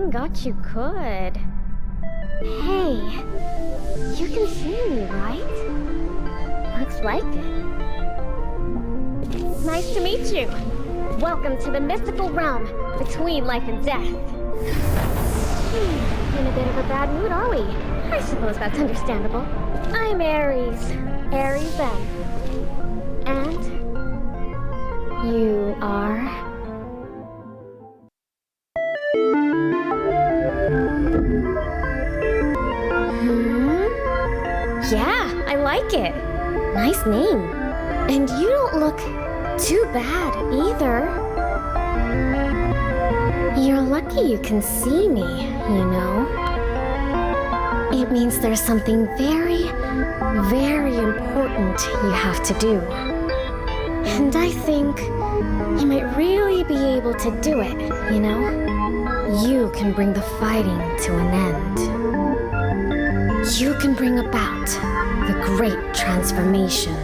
Thank God you could. Hey, you can see me, right? Looks like it. Nice to meet you. Welcome to the mystical realm between life and death. In a bit of a bad mood, are we? I suppose that's understandable. I'm Aries. Aries then. And you are? Yeah, I like it. Nice name. And you don't look too bad either. You're lucky you can see me, you know. It means there's something very, very important you have to do. And I think you might really be able to do it, you know? You can bring the fighting to an end. You can bring about the great transformation.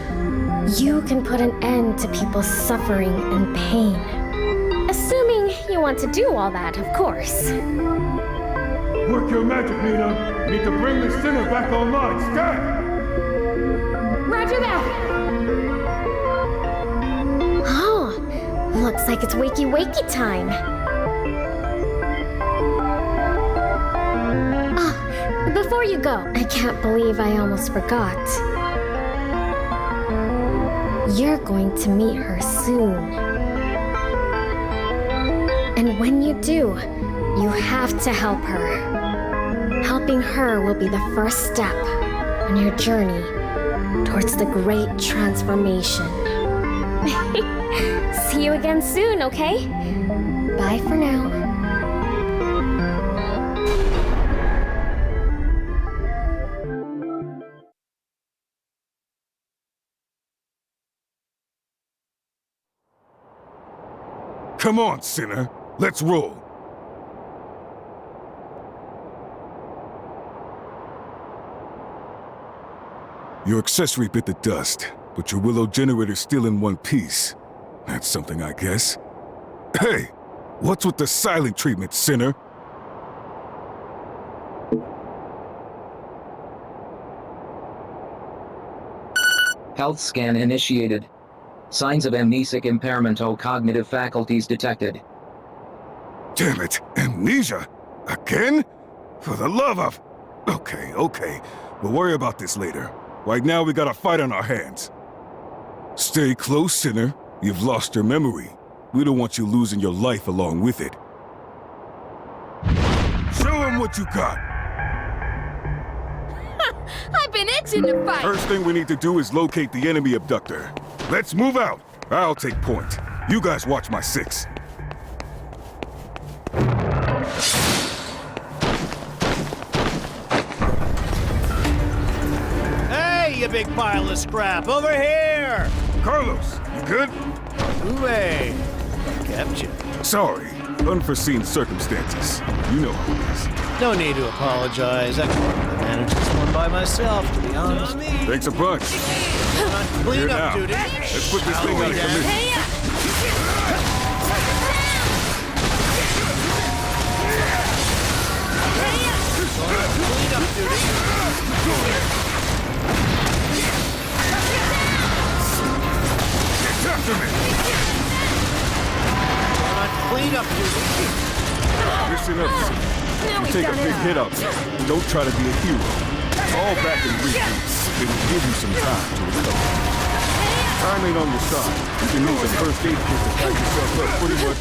You can put an end to people's suffering and pain. Assuming you want to do all that, of course. Work your magic, Nina. Need to bring the sinner back online. Stat! Roger that! Oh, looks like it's wakey-wakey time. Before you go, I can't believe I almost forgot. You're going to meet her soon. And when you do, you have to help her. Helping her will be the first step on your journey towards the great transformation. See you again soon, okay? Bye for now. Come on, sinner. Let's roll. Your accessory bit the dust, but your willow generator's still in one piece. That's something, I guess. Hey! What's with the silent treatment, sinner? Health scan initiated. Signs of amnesic impairment or cognitive faculties detected. Damn it! Amnesia? Again? For the love of... Okay. We'll worry about this later. Right now, we got a fight on our hands. Stay close, sinner. You've lost your memory. We don't want you losing your life along with it. Show him what you got! I've been itching to fight! First thing we need to do is locate the enemy abductor. Let's move out. I'll take point. You guys watch my 6. Hey, you big pile of scrap! Over here! Carlos, you good? Hooray! Kept you. Sorry. Unforeseen circumstances. You know how it is. No need to apologize. I can manage this one by myself, to be honest. Thanks a bunch. Clean Here up now. duty. Let's put this thing out of commission. Clean up duty. Get after me! Clean up duty. Listen up, son. You take a big hit out there. Don't try to be a hero. Fall back and regroup. It will give you some time to recover. Time ain't on your side. You can use the first aid kit to patch yourself up pretty much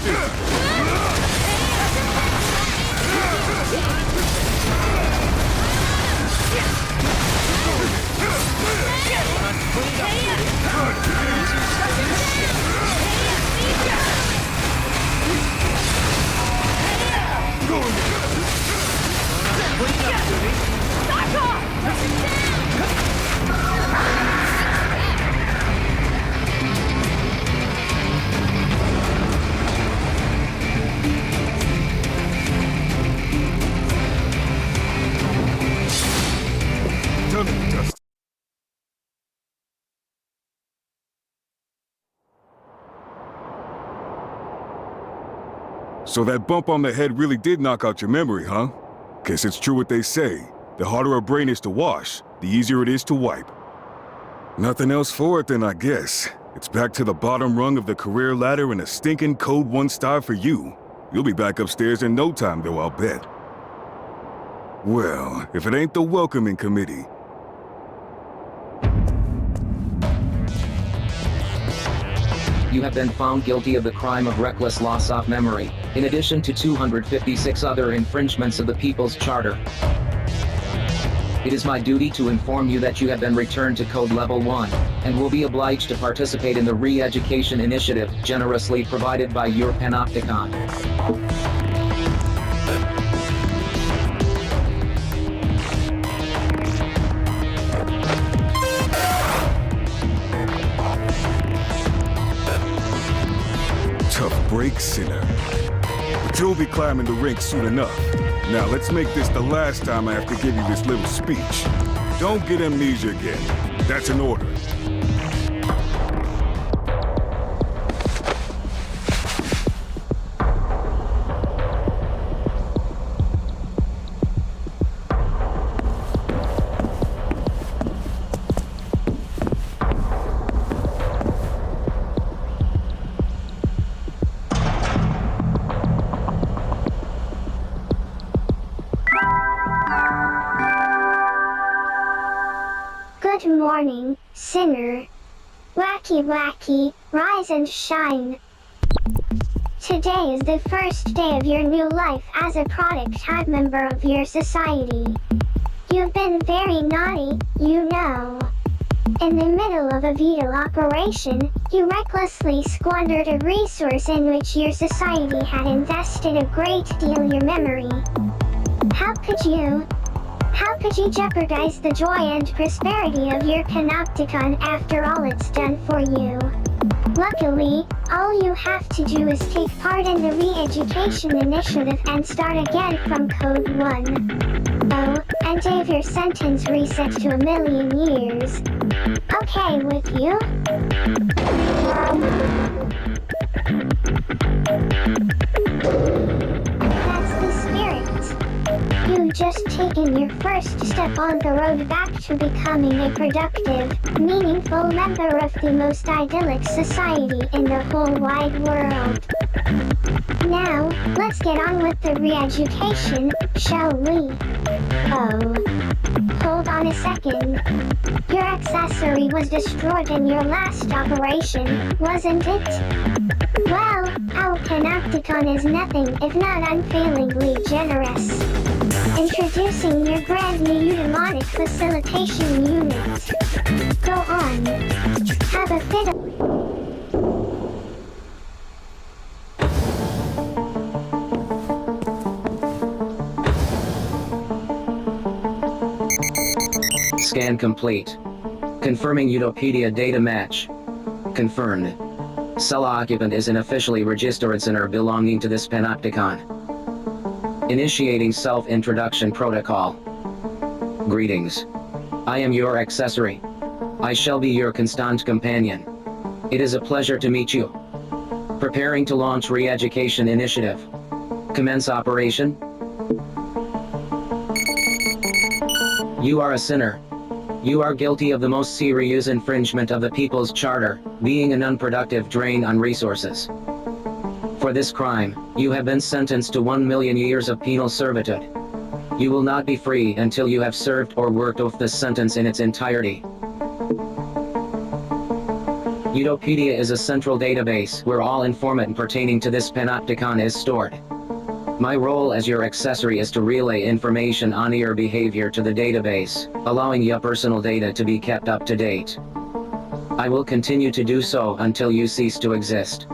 Done it, Dust. So that bump on the head really did knock out your memory, huh? Guess it's true what they say. The harder a brain is to wash, the easier it is to wipe. Nothing else for it then, I guess. It's back to the bottom rung of the career ladder and a stinking code 1 star for you. You'll be back upstairs in no time, though, I'll bet. Well, if it ain't the welcoming committee. You have been found guilty of the crime of reckless loss of memory, in addition to 256 other infringements of the People's Charter. It is my duty to inform you that you have been returned to Code Level 1, and will be obliged to participate in the re-education initiative generously provided by your Panopticon. Tough break, sinner. But you'll be climbing the ranks soon enough. Now let's make this the last time I have to give you this little speech. Don't get amnesia again. That's an order. Good morning, sinner. Wacky wacky, rise and shine. Today is the first day of your new life as a product-type member of your society. You've been very naughty, you know. In the middle of a vital operation, you recklessly squandered a resource in which your society had invested a great deal of your memory. How could you jeopardize the joy and prosperity of your Panopticon after all it's done for you? Luckily, all you have to do is take part in the re-education initiative and start again from Code 1. Oh, and have your sentence reset to 1,000,000 years. Okay with you? That's the spirit. You've just taken your first step on the road back to becoming a productive, meaningful member of the most idyllic society in the whole wide world. Now, let's get on with the re-education, shall we? Oh. Hold on a second. Your accessory was destroyed in your last operation, wasn't it? Well, our Panopticon is nothing if not unfailingly generous. Introducing your brand new eudaimonic facilitation unit. Go on. Have a fit of... Scan complete. Confirming Utopedia data match. Confirmed. Cell occupant is an officially registered sinner belonging to this Panopticon. Initiating self-introduction protocol. Greetings. I am your accessory. I shall be your constant companion. It is a pleasure to meet you. Preparing to launch re-education initiative. Commence operation. You are a sinner. You are guilty of the most serious infringement of the People's Charter, being an unproductive drain on resources. For this crime, you have been sentenced to 1,000,000 years of penal servitude. You will not be free until you have served or worked off this sentence in its entirety. Utopedia is a central database where all information pertaining to this Panopticon is stored. My role as your accessory is to relay information on your behavior to the database, allowing your personal data to be kept up to date. I will continue to do so until you cease to exist.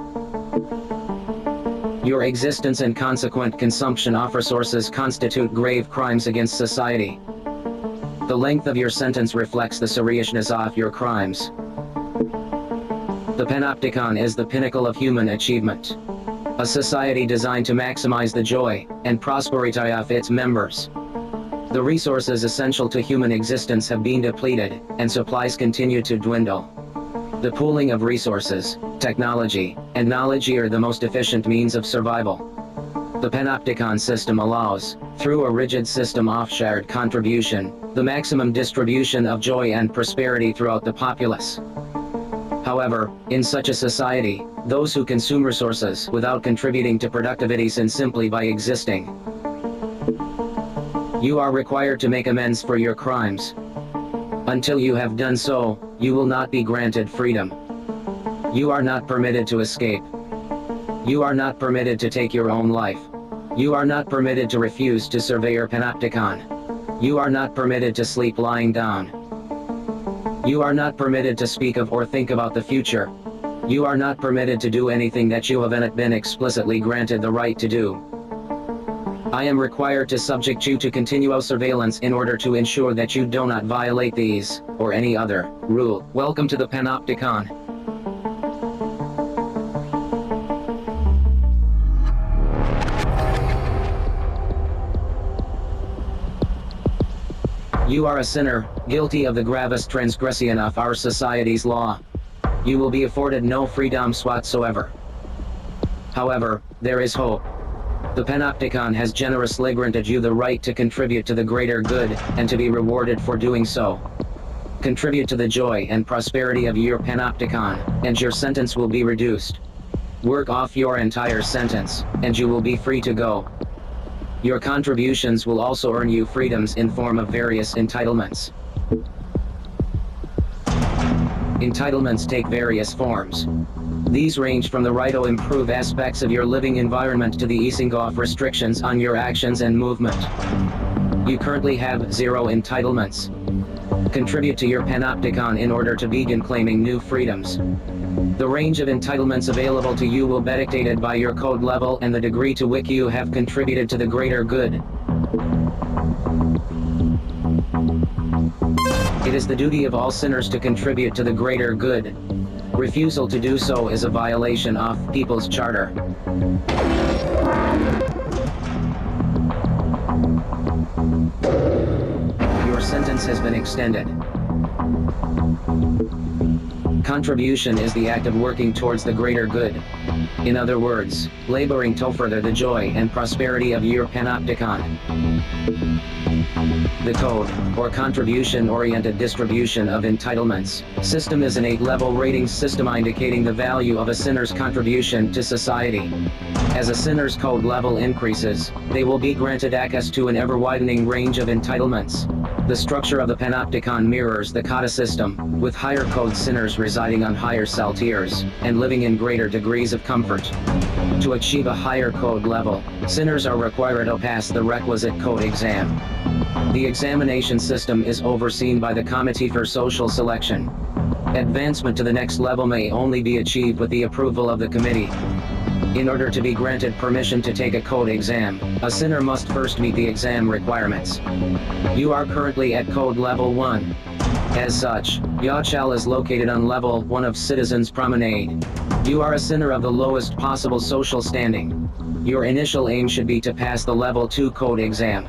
Your existence and consequent consumption of resources constitute grave crimes against society. The length of your sentence reflects the seriousness of your crimes. The Panopticon is the pinnacle of human achievement. A society designed to maximize the joy and prosperity of its members. The resources essential to human existence have been depleted, and supplies continue to dwindle. The pooling of resources, technology, and knowledge are the most efficient means of survival. The Panopticon system allows, through a rigid system of shared contribution, the maximum distribution of joy and prosperity throughout the populace. However, in such a society, those who consume resources without contributing to productivity sin simply by existing. You are required to make amends for your crimes. Until you have done so, you will not be granted freedom. You are not permitted to escape. You are not permitted to take your own life. You are not permitted to refuse to survey your Panopticon. You are not permitted to sleep lying down. You are not permitted to speak of or think about the future. You are not permitted to do anything that you haven't been explicitly granted the right to do. I am required to subject you to continual surveillance in order to ensure that you do not violate these, or any other, rule. Welcome to the Panopticon. You are a sinner, guilty of the gravest transgression of our society's law. You will be afforded no freedoms whatsoever. However, there is hope. The Panopticon has generously granted you the right to contribute to the greater good, and to be rewarded for doing so. Contribute to the joy and prosperity of your Panopticon, and your sentence will be reduced. Work off your entire sentence, and you will be free to go. Your contributions will also earn you freedoms in form of various entitlements. Entitlements take various forms. These range from the right to improve aspects of your living environment to the easing off restrictions on your actions and movement. You currently have 0 entitlements. Contribute to your Panopticon in order to begin claiming new freedoms. The range of entitlements available to you will be dictated by your code level and the degree to which you have contributed to the greater good. It is the duty of all sinners to contribute to the greater good. Refusal to do so is a violation of People's Charter. Your sentence has been extended. Contribution is the act of working towards the greater good. In other words, laboring to further the joy and prosperity of your Panopticon. The code, or contribution-oriented distribution of entitlements, system is an 8-level rating system indicating the value of a sinner's contribution to society. As a sinner's code level increases, they will be granted access to an ever-widening range of entitlements. The structure of the Panopticon mirrors the Kata system, with higher code sinners residing on higher cell tiers, and living in greater degrees of comfort. To achieve a higher code level, sinners are required to pass the requisite code exam. The examination system is overseen by the Committee for Social Selection. Advancement to the next level may only be achieved with the approval of the committee. In order to be granted permission to take a code exam, a sinner must first meet the exam requirements. You are currently at code level 1. As such, Yachal is located on level 1 of Citizens Promenade. You are a sinner of the lowest possible social standing. Your initial aim should be to pass the level 2 code exam.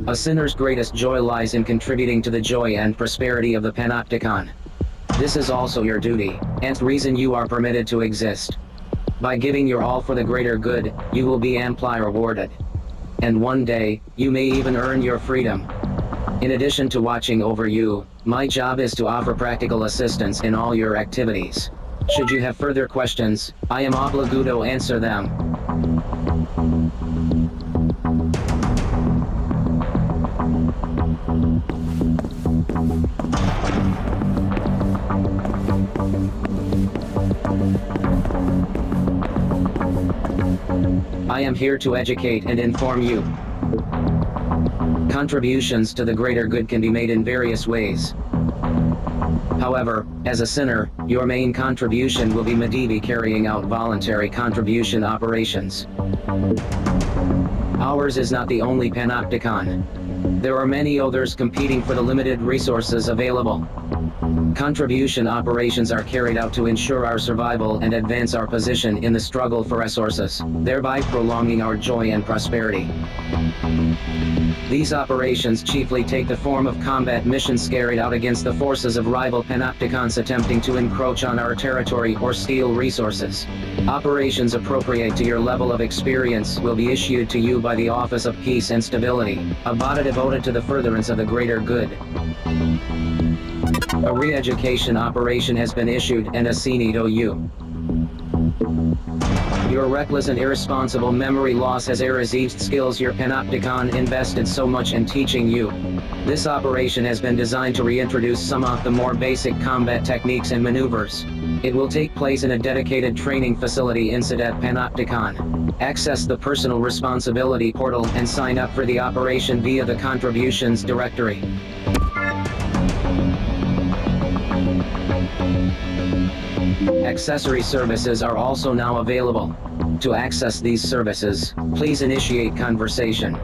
A sinner's greatest joy lies in contributing to the joy and prosperity of the Panopticon. This is also your duty, and the reason you are permitted to exist. By giving your all for the greater good, you will be amply rewarded. And one day, you may even earn your freedom. In addition to watching over you, my job is to offer practical assistance in all your activities. Should you have further questions, I am obligado to answer them. I am here to educate and inform you. Contributions to the greater good can be made in various ways. However, as a sinner, your main contribution will be Medivi carrying out voluntary contribution operations. Ours is not the only Panopticon. There are many others competing for the limited resources available. Contribution operations are carried out to ensure our survival and advance our position in the struggle for resources, thereby prolonging our joy and prosperity. These operations chiefly take the form of combat missions carried out against the forces of rival panopticons attempting to encroach on our territory or steal resources. Operations appropriate to your level of experience will be issued to you by the Office of Peace and Stability, a body devoted to the furtherance of the greater good. A re-education operation has been issued and assigned to you. Your reckless and irresponsible memory loss has erased skills your panopticon invested so much in teaching you. This operation has been designed to reintroduce some of the more basic combat techniques and maneuvers. It will take place in a dedicated training facility inside Panopticon. Access the personal responsibility portal and sign up for the operation via the contributions directory. Accessory services are also now available. To access these services, please initiate conversation.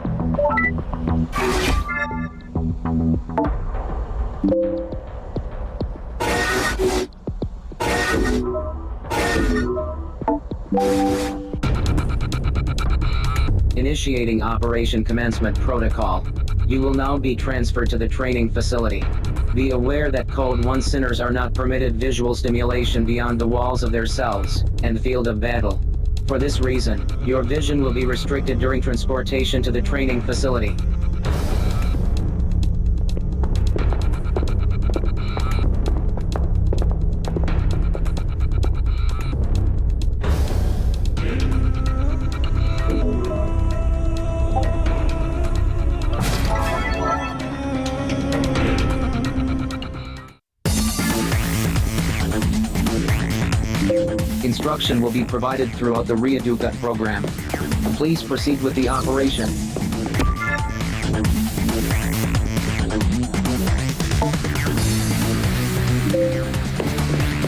Initiating Operation Commencement Protocol. You will now be transferred to the training facility. Be aware that Code 1 sinners are not permitted visual stimulation beyond the walls of their cells and field of battle. For this reason, your vision will be restricted during transportation to the training facility. Instruction will be provided throughout the Reeduca program. Please proceed with the operation.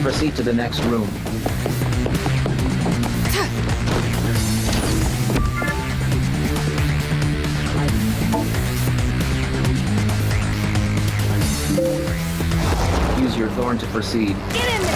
Proceed to the next room. Use your thorn to proceed. Get in there!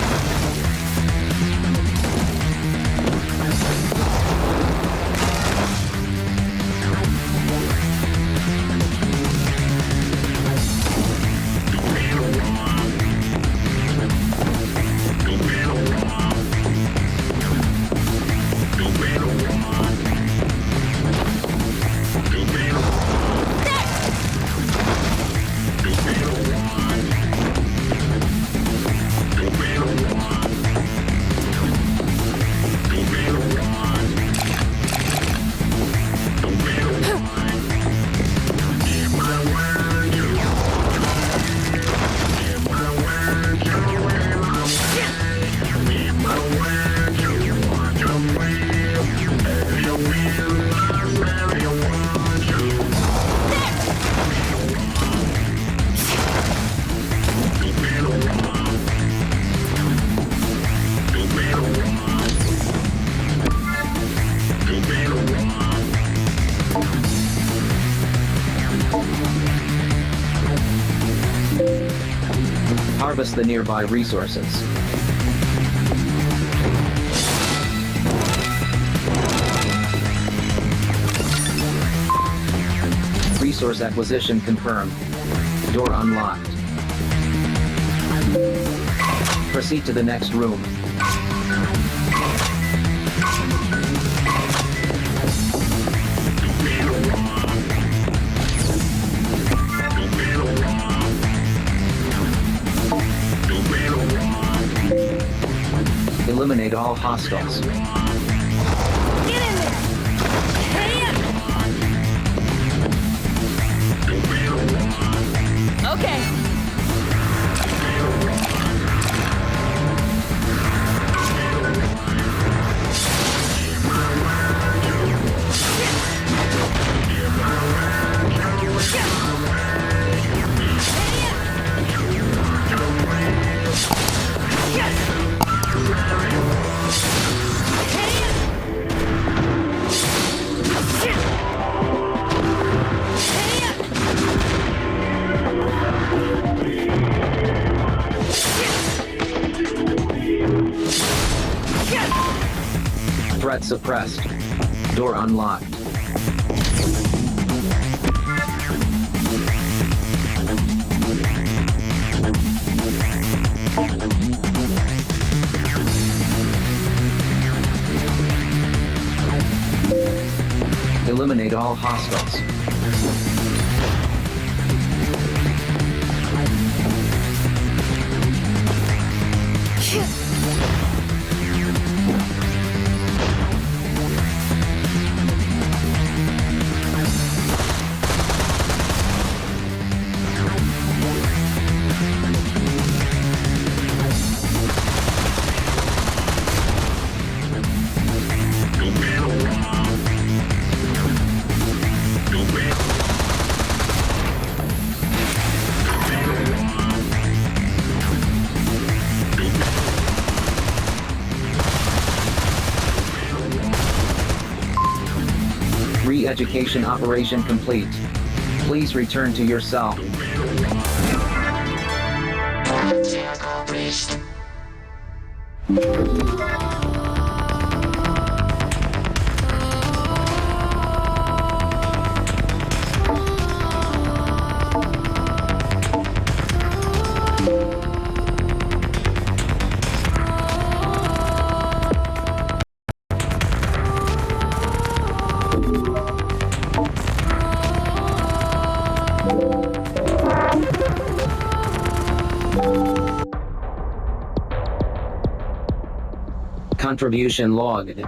Harvest the nearby resources. Resource acquisition confirmed. Door unlocked. Proceed to the next room. Eliminate all hostiles. Get in there! Hey! Okay. Threat suppressed. Door unlocked. Eliminate all hostiles. Re-education operation complete. Please return to your cell. Contribution logged.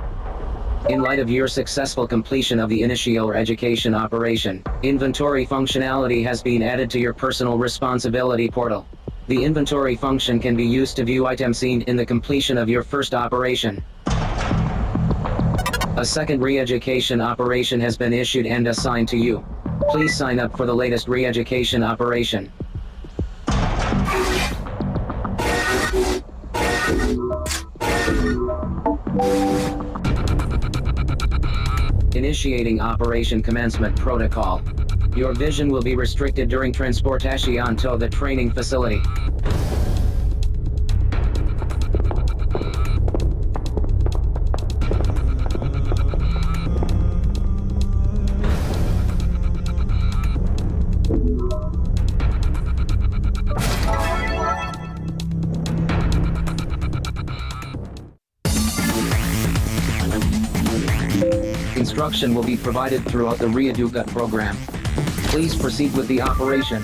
In light of your successful completion of the initial education operation, inventory functionality has been added to your personal responsibility portal. The inventory function can be used to view items seen in the completion of your first operation. A second re-education operation has been issued and assigned to you. Please sign up for the latest re-education operation. Initiating Operation Commencement Protocol. Your vision will be restricted during transportation to the training facility. Instruction will be provided throughout the Re-Educa program. Please proceed with the operation.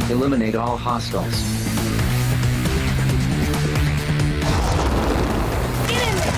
Eliminate all hostiles. Get in there!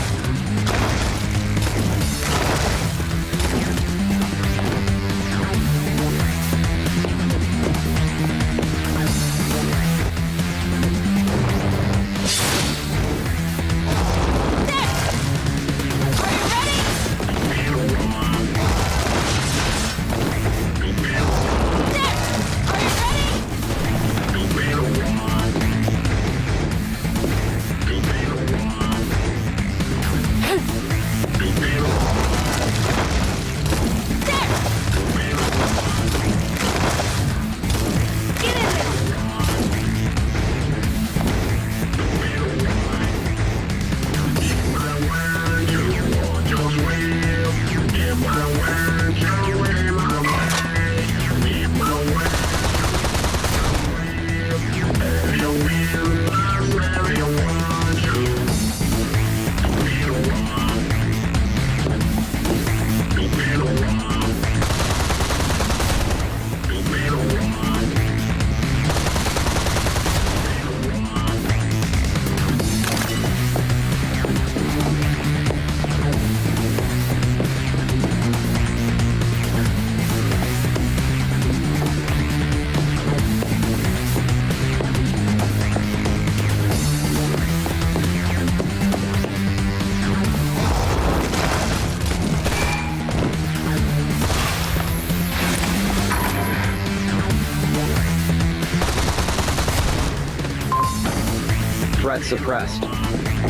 Threat suppressed.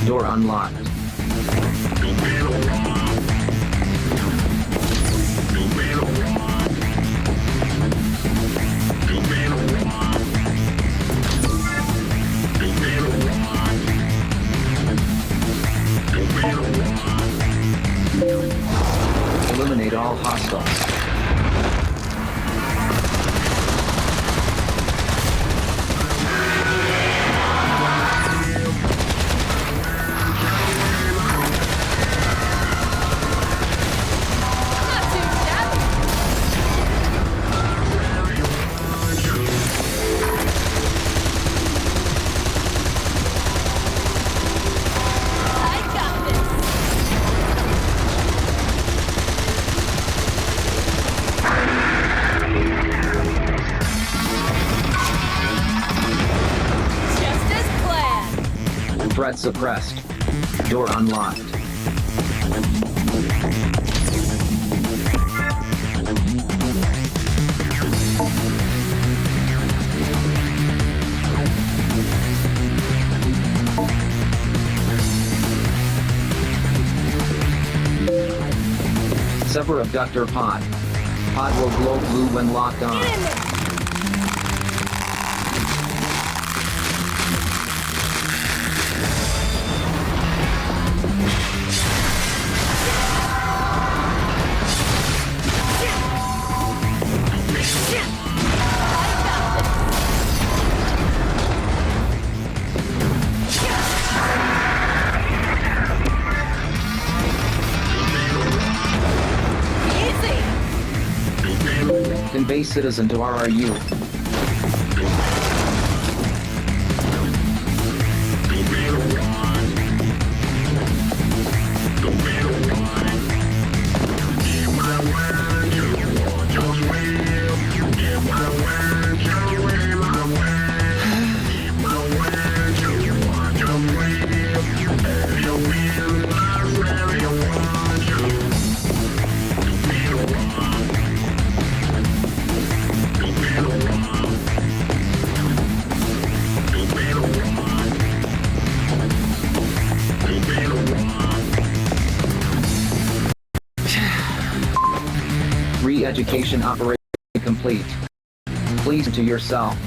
Door unlocked. Eliminate all hostiles. Not too shabby. I got this. Just as planned. Threat suppressed. Door unlocked. Sever abductor pod. Pod will glow blue when locked on. Get in there. Easy. Convey citizen to RRU. Re-education operation complete. Please to yourself.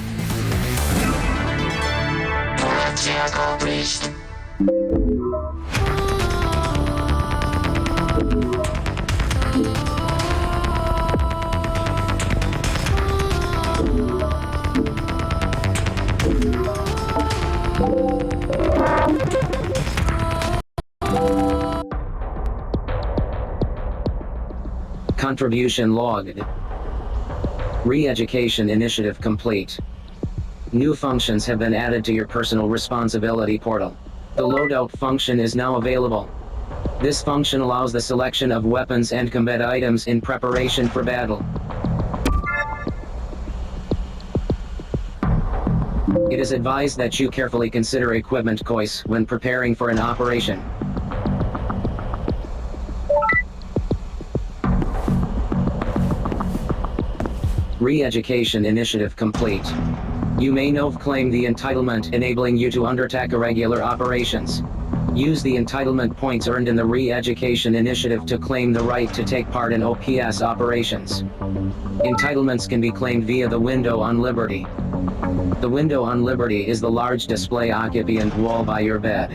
Contribution logged. Re-education initiative complete. New functions have been added to your personal responsibility portal. The loadout function is now available. This function allows the selection of weapons and combat items in preparation for battle. It is advised that you carefully consider equipment choice when preparing for an operation. Re-education initiative complete. You may now claim the entitlement enabling you to undertake irregular operations. Use the entitlement points earned in the Re-education initiative to claim the right to take part in OPS operations. Entitlements can be claimed via the window on Liberty. The window on Liberty is the large display occupant wall by your bed.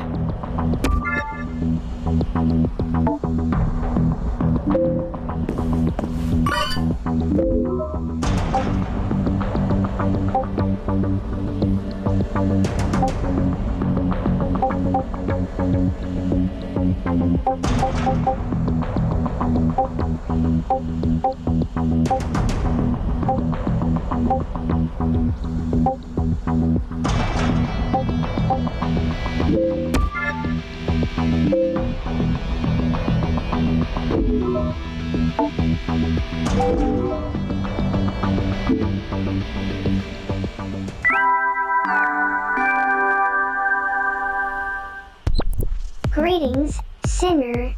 Greetings, sinner.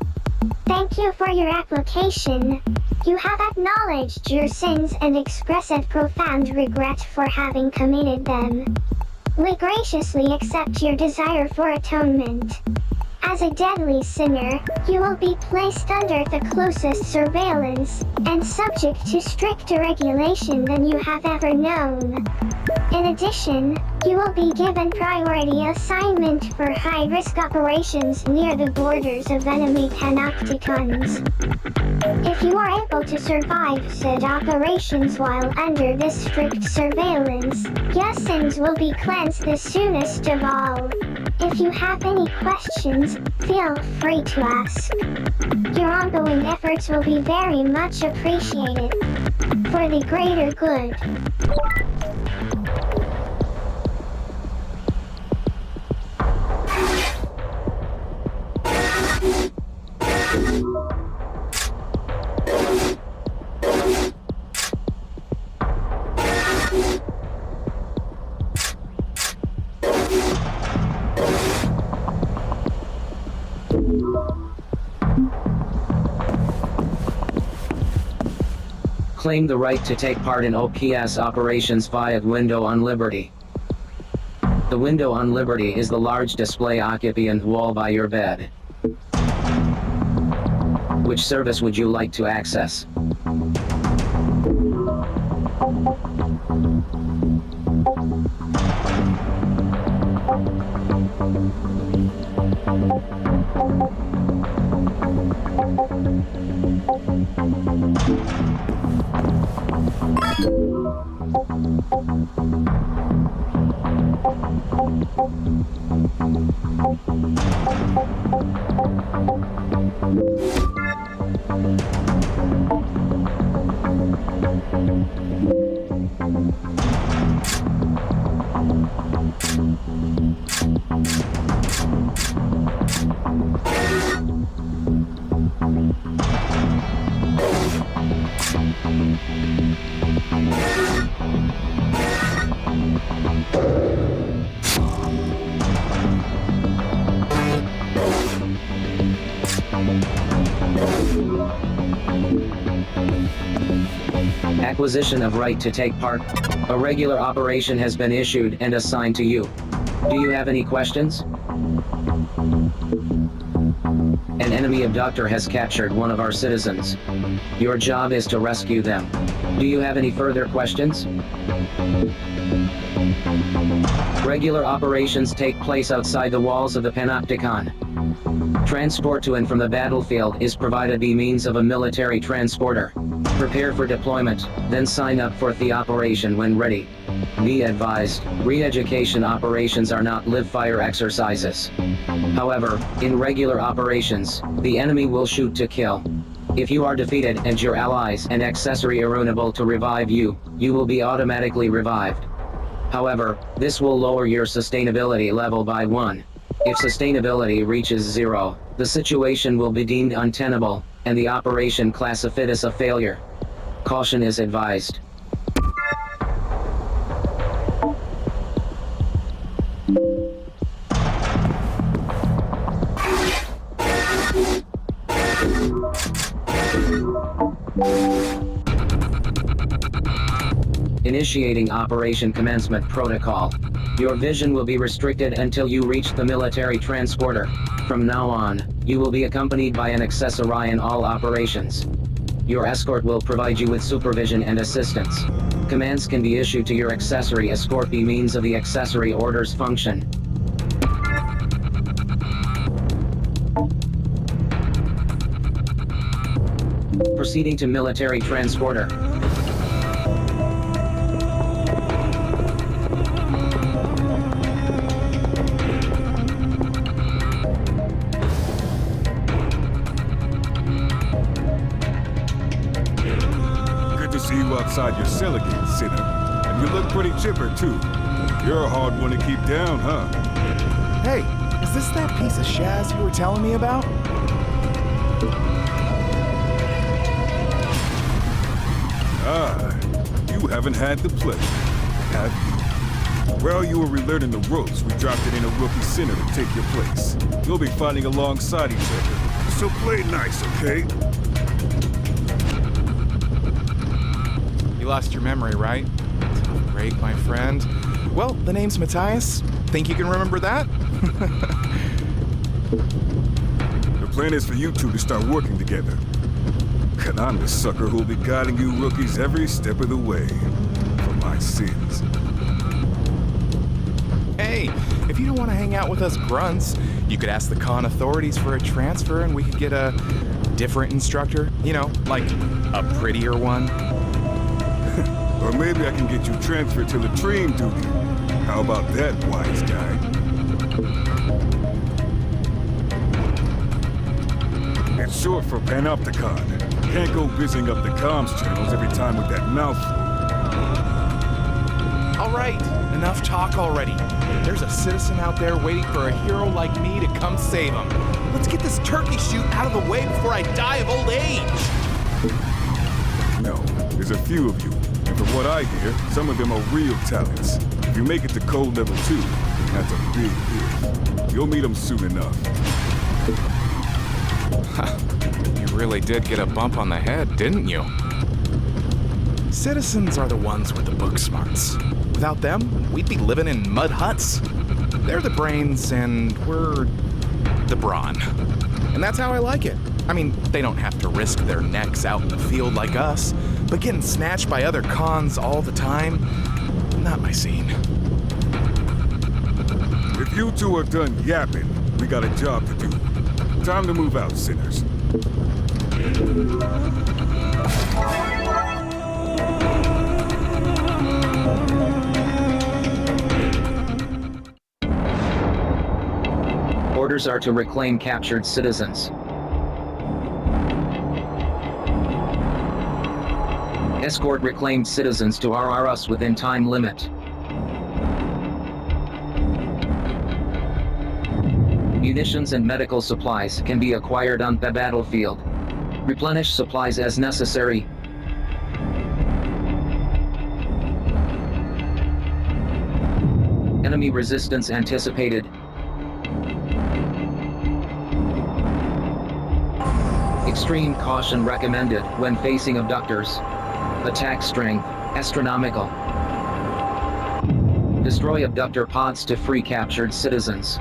Thank you for your application. You have acknowledged your sins and expressed profound regret for having committed them. We graciously accept your desire for atonement. As a deadly sinner, you will be placed under the closest surveillance, and subject to stricter regulation than you have ever known. In addition, you will be given priority assignment for high-risk operations near the borders of enemy panopticons. If you are able to survive said operations while under this strict surveillance, your sins will be cleansed the soonest of all. If you have any questions, feel free to ask. Your ongoing efforts will be very much appreciated. For the greater good. Claim the right to take part in OPS operations via Window on Liberty. The window on Liberty is the large display occupant wall by your bed. Which service would you like to access? Acquisition of right to take part. A regular operation has been issued and assigned to you. Do you have any questions? An enemy abductor has captured one of our citizens. Your job is to rescue them. Do you have any further questions? Regular operations take place outside the walls of the Panopticon. Transport to and from the battlefield is provided by means of a military transporter. Prepare for deployment, then sign up for the operation when ready. Be advised, re-education operations are not live-fire exercises. However, in regular operations, the enemy will shoot to kill. If you are defeated and your allies and accessory are unable to revive you, you will be automatically revived. However, this will lower your sustainability level by 1. If sustainability reaches 0, the situation will be deemed untenable, and the operation classified as a failure. Caution is advised. Initiating Operation Commencement Protocol. Your vision will be restricted until you reach the military transporter. From now on, you will be accompanied by an accessory in all operations. Your escort will provide you with supervision and assistance. Commands can be issued to your accessory escort by means of the accessory orders function. Proceeding to military transporter. See you outside your cell again, sinner. And you look pretty chipper, too. You're a hard one to keep down, huh? Hey, is this that piece of Shaz you were telling me about? Ah, you haven't had the pleasure, have you? Well, you were relearning the ropes. We dropped it in a rookie sinner to take your place. You'll be fighting alongside each other. So play nice, okay? You lost your memory, right? Tough break, my friend. Well, the name's Matthias. Think you can remember that? plan is for you two to start working together. And I'm the sucker who'll be guiding you rookies every step of the way. For my sins. Hey, if you don't want to hang out with us grunts, you could ask the con authorities for a transfer and we could get a different instructor. You know, like a prettier one. Or maybe I can get you transferred to latrine duty. How about that, wise guy? It's short for Panopticon. Can't go busying up the comms channels every time with that mouthful. All right, enough talk already. There's a citizen out there waiting for a hero like me to come save him. Let's get this turkey shoot out of the way before I die of old age. No, there's a few of you. And from what I hear, some of them are real talents. If you make it to code level 2, that's a big hit. You'll meet them soon enough. You really did get a bump on the head, didn't you? Citizens are the ones with the book smarts. Without them, we'd be living in mud huts. They're the brains and we're the brawn. And that's how I like it. I mean, they don't have to risk their necks out in the field like us, but getting snatched by other cons all the time, not my scene. If you two are done yapping, we got a job to do. Time to move out, sinners. Orders are to reclaim captured citizens. Escort reclaimed citizens to RRS within time limit. Munitions and medical supplies can be acquired on the battlefield. Replenish supplies as necessary. Enemy resistance anticipated. Extreme caution recommended when facing abductors. Attack strength, astronomical. Destroy abductor pods to free captured citizens.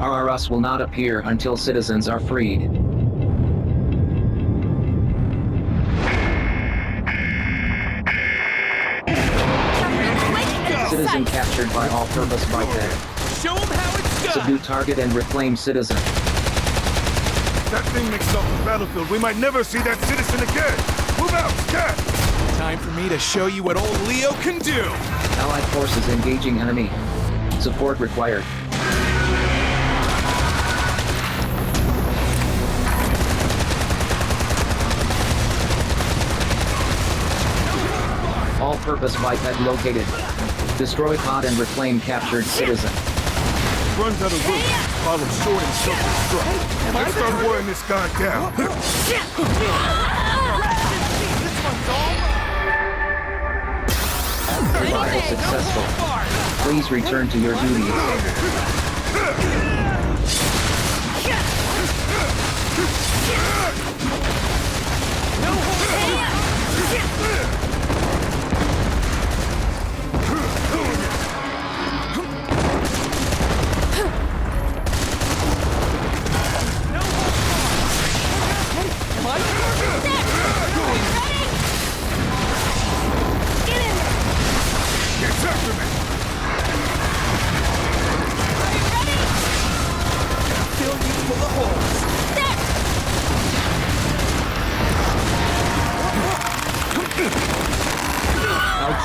RRS will not appear until citizens are freed. Citizen captured by all-purpose biped. Show them how it's done! Subdue target and reclaim citizen. That thing makes it off the battlefield. We might never see that citizen again. Move out, scat! Time for me to show you what old Leo can do! Allied forces engaging enemy. Support required. All-purpose biped located. Destroy pod and reclaim captured citizen. Runs out of room. Follow short and self-destruct. Let's start wearing this guy down. Survival successful. Please return to your duties.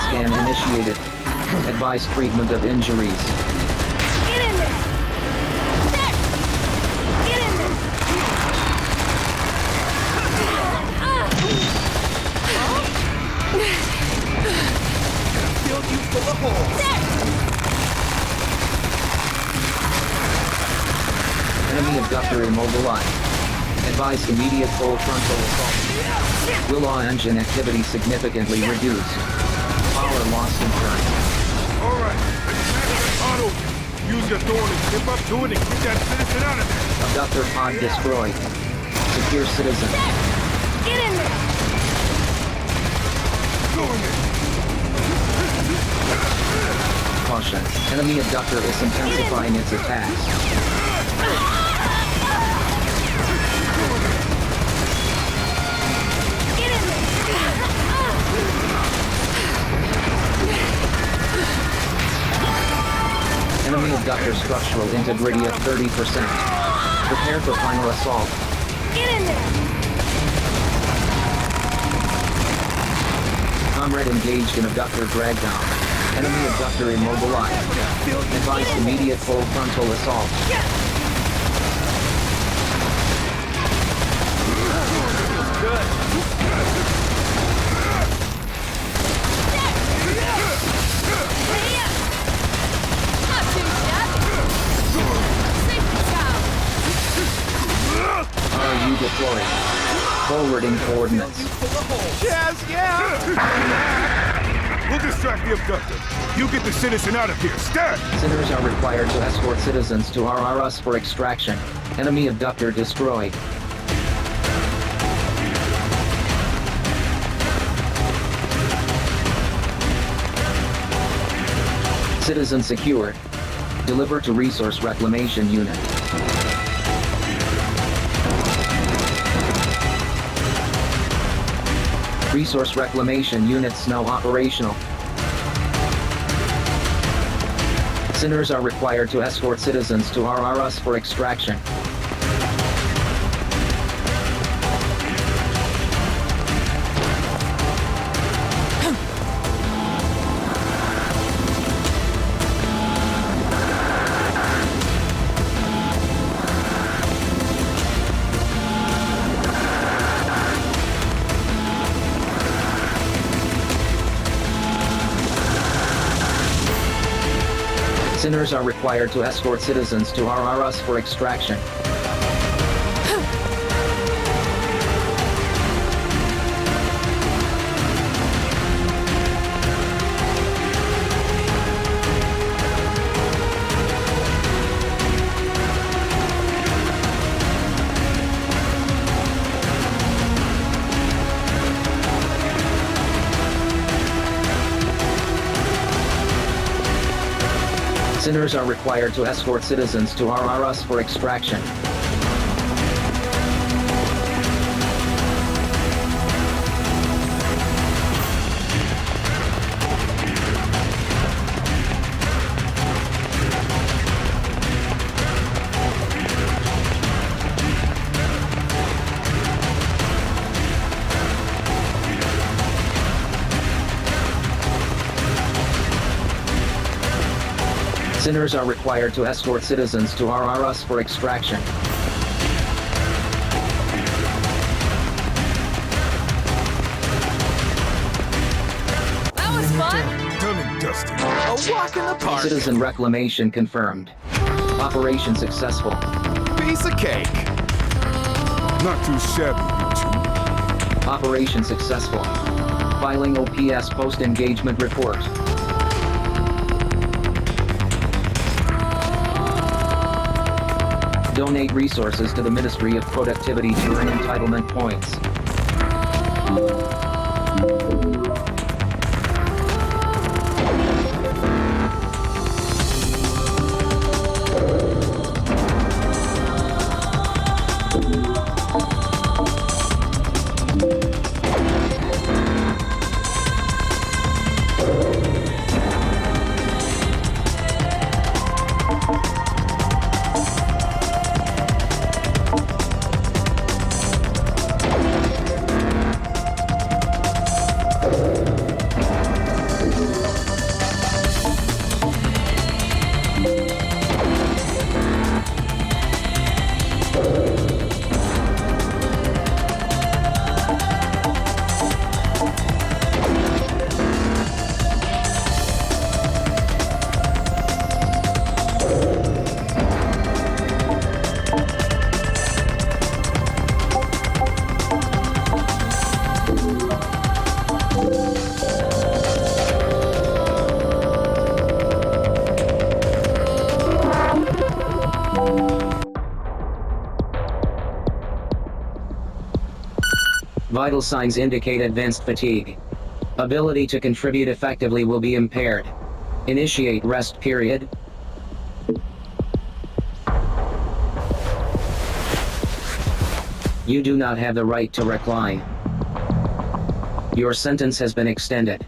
Scan initiated. Advise treatment of injuries. Get in there! There! Get in there! Fill you full of holes! There! Enemy abductor immobilized. Advise immediate full frontal assault. Willow engine activity significantly reduced. Power loss confirmed. Alright, Otto, use your thorn and step up to it and get that citizen out of there. Abductor pod destroyed. Secure citizen. Get in there! Going in. Caution. Enemy abductor is intensifying its attacks. Get in Enemy abductor structural integrity at 30%. Prepare for final assault. there! Get in there! Comrade engaged in abductor drag down. Enemy abductor immobilized. Advise immediate full frontal assault. Not too shabby. Safety sound. RU deployed. Forwarding coordinates. Yes, yeah! We'll distract the abductor. You get the citizen out of here. Stat! Sinners are required to escort citizens to RRS for extraction. Enemy abductor destroyed. Citizen secured. Deliver to Resource Reclamation Unit. Resource Reclamation Units now operational. Sinners are required to escort citizens to RRS for extraction. Sinners are required to escort citizens to RRS for extraction. Sinners are required to escort citizens to RRS for extraction. Sinners are required to escort citizens to RRS for extraction. That was fun. Done and dusted. A walk in the park. Citizen reclamation confirmed. Operation successful. Piece of cake. Not too shabby, you two. Operation successful. Filing OPS post-engagement report. Donate resources to the Ministry of Productivity to earn entitlement points. Vital signs indicate advanced fatigue. Ability to contribute effectively will be impaired. Initiate rest period. You do not have the right to recline. Your sentence has been extended.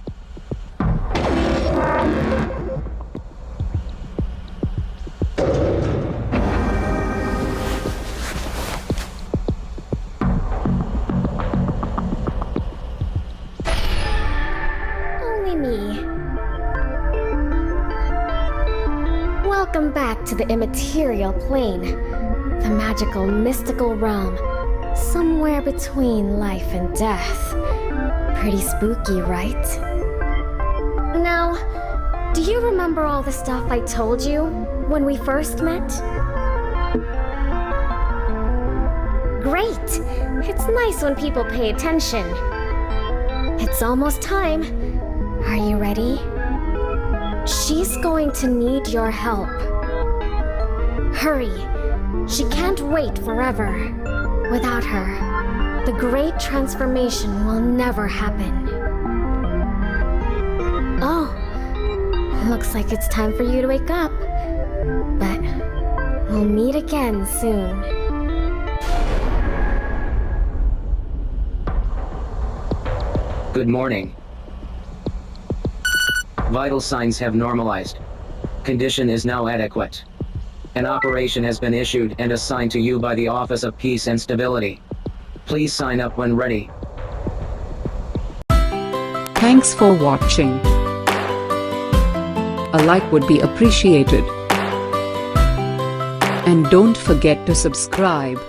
Only me. Welcome back to the immaterial plane, the magical, mystical realm, somewhere between life and death. Pretty spooky, right? Now, do you remember all the stuff I told you when we first met? Great! It's nice when people pay attention. It's almost time. Are you ready? She's going to need your help. Hurry! She can't wait forever. Without her, the great transformation will never happen. Oh, looks like it's time for you to wake up. But we'll meet again soon. Good morning. Vital signs have normalized. Condition is now adequate. An operation has been issued and assigned to you by the Office of Peace and Stability. Please sign up when ready. Thanks for watching. A like would be appreciated. And don't forget to subscribe.